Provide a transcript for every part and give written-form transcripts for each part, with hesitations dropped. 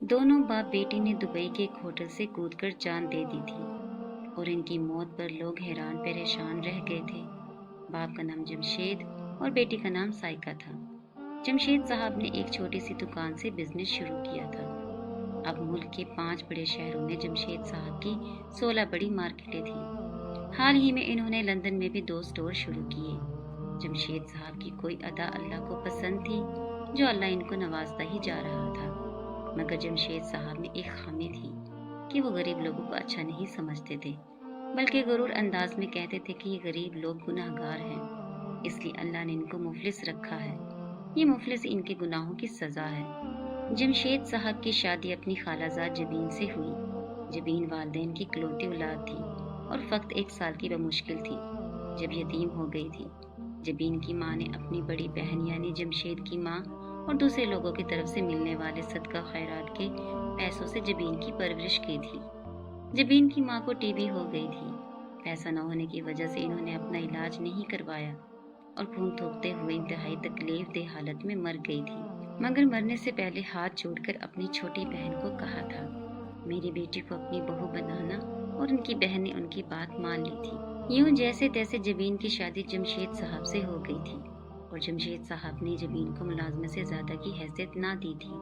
دونوں باپ بیٹی نے دبئی کے ایک ہوٹل سے کود کر جان دے دی تھی اور ان کی موت پر لوگ حیران پریشان رہ گئے تھے۔ باپ کا نام جمشید اور بیٹی کا نام سائقہ تھا۔ جمشید صاحب نے ایک چھوٹی سی دکان سے بزنس شروع کیا تھا۔ اب ملک کے 5 بڑے شہروں میں جمشید صاحب کی 16 بڑی مارکیٹیں تھیں۔ حال ہی میں انہوں نے لندن میں بھی 2 اسٹور شروع کیے۔ جمشید صاحب کی کوئی ادا اللہ کو پسند تھی جو اللہ ان کو نوازتا ہی جا رہا تھا، مگر جمشید صاحب میں ایک خامی تھی کہ وہ غریب لوگوں کو اچھا نہیں سمجھتے تھے، بلکہ غرور انداز میں کہتے تھے کہ یہ غریب لوگ گناہ گار ہیں، اس لیے اللہ نے ان کو مفلس رکھا ہے، یہ مفلس ان کے گناہوں کی سزا ہے۔ جمشید صاحب کی شادی اپنی خالہ زاد جبین سے ہوئی۔ جبین والدین کی اکلوتی اولاد تھی اور فقط 1 سال کی بمشکل تھی جب یتیم ہو گئی تھی۔ جبین کی ماں نے اپنی بڑی بہن یعنی جمشید کی ماں اور دوسرے لوگوں کی طرف سے ملنے والے صدقہ خیرات کے پیسوں سے جبین کی پرورش کی تھی۔ جبین کی ماں کو ٹی بی ہو گئی تھی۔ پیسہ نہ ہونے کی وجہ سے انہوں نے اپنا علاج نہیں کروایا اور خون تھوکتے ہوئے انتہائی تکلیف دہ حالت میں مر گئی تھی، مگر مرنے سے پہلے ہاتھ جوڑ کر اپنی چھوٹی بہن کو کہا تھا، میری بیٹی کو اپنی بہو بنانا، اور ان کی بہن نے ان کی بات مان لی تھی۔ یوں جیسے تیسے جبین کی شادی جمشید صاحب سے ہو گئی تھی اور جمشید صاحب نے جبین کو ملازمت سے زیادہ کی حیثیت نہ دی تھی،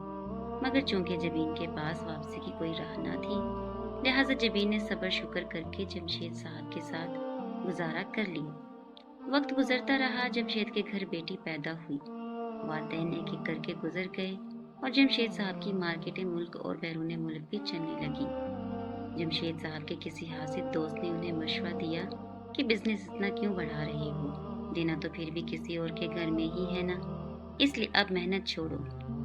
مگر چونکہ جبین کے پاس واپسی کی کوئی راہ نہ تھی، لہٰذا جبین نے صبر شکر کر کے جمشید صاحب کے ساتھ گزارا کر لیا۔ وقت گزرتا رہا، جمشید کے گھر بیٹی پیدا ہوئی، والدین ایک ایک کر کے گزر گئے اور جمشید صاحب کی مارکیٹیں ملک اور بیرون ملک بھی چلنے لگی۔ جمشید صاحب کے کسی حاسد دوست نے انہیں مشورہ دیا کہ بزنس اتنا کیوں بڑھا رہے ہو، دینا تو پھر بھی کسی اور کے گھر میں ہی ہے نا، اس لیے اب محنت چھوڑو،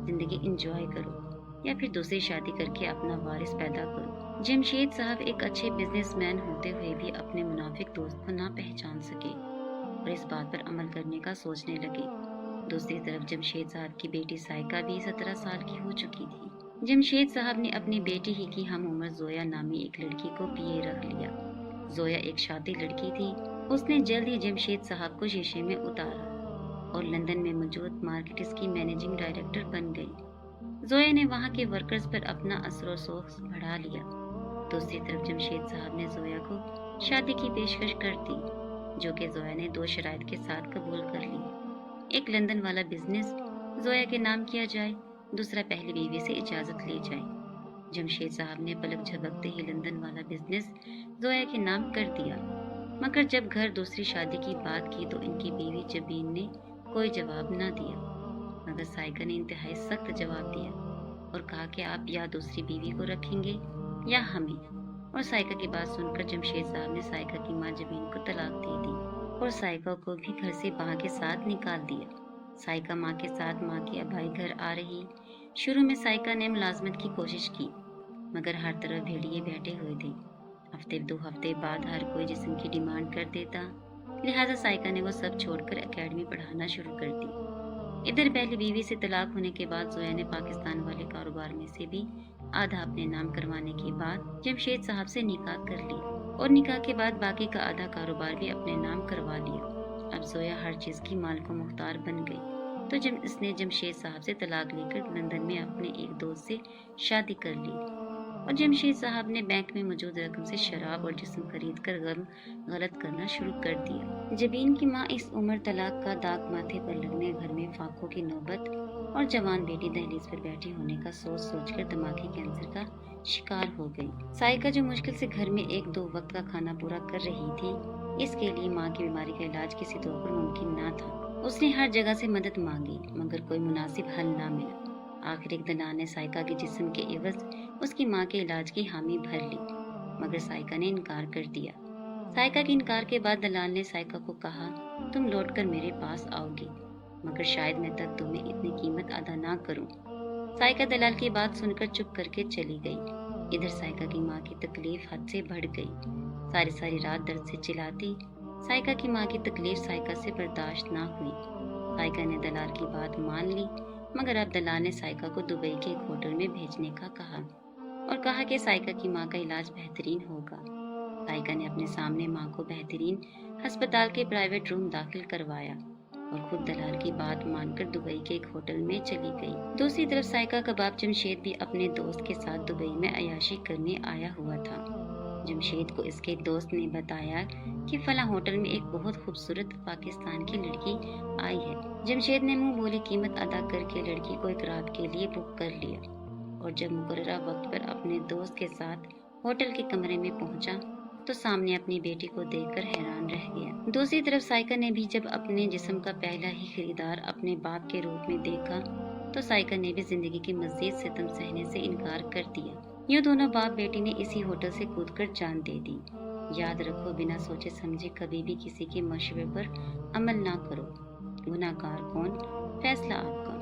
زندگی انجوائے کرو یا پھر دوسری شادی کر کے اپنا وارث پیدا کرو۔ جمشید صاحب ایک اچھے بزنس مین ہوتے ہوئے بھی اپنے منافق دوست کو نہ پہچان سکے اور اس بات پر عمل کرنے کا سوچنے لگے۔ دوسری طرف جمشید صاحب کی بیٹی سائقہ بھی 17 سال کی ہو چکی تھی۔ جمشید صاحب نے اپنی بیٹی ہی کی ہم عمر زویا نامی ایک لڑکی کو پیے رکھ لیا۔ زویا ایک شادی لڑکی تھی، اس نے جلد ہی جمشید صاحب کو شیشے میں اتارا اور لندن میں موجود مارکیٹس کی مینیجنگ ڈائریکٹر بن گئی۔ زویا نے وہاں کے ورکرز پر اپنا اثر و رسوخ بڑھا لیا۔ دوسری طرف جمشید صاحب نے زویا کو شادی کی پیشکش کر دی، جو کہ زویا نے 2 شرائط کے ساتھ قبول کر لی۔ ایک لندن والا بزنس زویا کے نام کیا جائے، دوسرا پہلی بیوی سے اجازت لی جائے۔ جمشید صاحب نے پلک جھپکتے ہی لندن والا بزنس زویا کے نام کر دیا، مگر جب گھر دوسری شادی کی بات کی تو ان کی بیوی جبین نے کوئی جواب نہ دیا، مگر سائقہ نے انتہائی سخت جواب دیا اور کہا کہ آپ یا دوسری بیوی کو رکھیں گے یا ہمیں، اور سائقہ کی بات سن کر جمشید صاحب نے سائقہ کی ماں جبین کو طلاق دے دی اور سائقہ کو بھی گھر سے باہر کے ساتھ نکال دیا۔ سائقہ ماں کے ساتھ ماں کے ابائی گھر آ رہی۔ شروع میں سائقہ نے ملازمت کی کوشش کی، مگر ہر طرف بھیڑیے بیٹھے ہوئے تھے۔ ہفتے 2 ہفتے بعد ہر کوئی جسم کی ڈیمانڈ کر دیتا، لہٰذا سائقہ نے وہ سب چھوڑ کر اکیڈمی پڑھانا شروع کر دی۔ ادھر پہلی بیوی سے طلاق ہونے کے بعد زویا نے پاکستان والے کاروبار میں سے بھی آدھا اپنے نام کروانے کے بعد جمشید صاحب سے نکاح کر لی اور نکاح کے بعد باقی کا آدھا کاروبار بھی اپنے نام کروا لیا۔ اب زویا ہر چیز کی مالک و مختار بن گئی، تو اس نے جمشید صاحب سے طلاق لے کر لندن میں اپنے ایک دوست سے شادی کر لی اور جمشید صاحب نے بینک میں موجود رقم سے شراب اور جسم خرید کر غلط کرنا شروع کر دیا۔ جبین کی ماں اس عمر طلاق کا داغ ماتھے پر لگنے، گھر میں فاقوں کی نوبت اور جوان بیٹی دہلیز پر بیٹھی ہونے کا سوچ سوچ کر دماغی کینسر کا شکار ہو گئی۔ سائقہ جو مشکل سے گھر میں 1-2 وقت کا کھانا پورا کر رہی تھی، اس کے لیے ماں کی بیماری کا علاج کسی طور پر ممکن نہ تھا۔ اس نے ہر جگہ سے مدد مانگی، مگر کوئی مناسب حل نہ ملا۔ آخر ایک دلال نے سائقہ کے جسم کے عوض اس کی ماں کے علاج کی حامی بھر لی، مگر سائقہ نے انکار کر دیا۔ سائقہ کے انکار کے بعد دلال نے سائقہ کو کہا، تم لوٹ کر میرے پاس آؤ گی، مگر شاید میں تب تمہیں اتنی قیمت ادا نہ کروں۔ سائقہ دلال کی بات سن کر چپ کر کے چلی گئی۔ ادھر سائقہ کی ماں کی تکلیف حد سے بڑھ گئی، ساری رات درد سے چلاتی۔ سائقہ کی ماں کی تکلیف سائقہ سے برداشت نہ ہوئی۔ سائقہ نے دلال کی بات مان لی، مگر اب دلال نے سائقہ کو دبئی کے ایک ہوٹل میں بھیجنے کا کہا اور کہا کہ سائقہ کی ماں کا علاج بہترین ہوگا۔ سائقہ نے اپنے سامنے ماں کو بہترین ہسپتال کے پرائیویٹ روم داخل کروایا اور خود دلال کی بات مان کر دبئی کے ایک ہوٹل میں چلی گئی۔ دوسری طرف سائقہ کا باپ جمشید بھی اپنے دوست کے ساتھ دبئی میں عیاشی کرنے آیا ہوا تھا۔ جمشید کو اس کے دوست نے بتایا کہ فلاں ہوٹل میں ایک بہت خوبصورت پاکستان کی لڑکی آئی ہے۔ جمشید نے منہ بولی قیمت ادا کر کے لڑکی کو ایک رات کے لیے بک کر لیا اور جب مقررہ وقت پر اپنے دوست کے ساتھ ہوٹل کے کمرے میں پہنچا تو سامنے اپنی بیٹی کو دیکھ کر حیران رہ گیا۔ دوسری طرف سائقہ نے بھی جب اپنے جسم کا پہلا ہی خریدار اپنے باپ کے روپ میں دیکھا تو سائقہ نے بھی زندگی کی مزید ستم سہنے سے انکار کر دیا۔ یوں دونوں باپ بیٹی نے اسی ہوٹل سے کود کر جان دے دی۔ یاد رکھو، بنا سوچے سمجھے کبھی بھی کسی کے مشورے پر عمل نہ کرو۔ گناہگار کون؟ فیصلہ آپ کا۔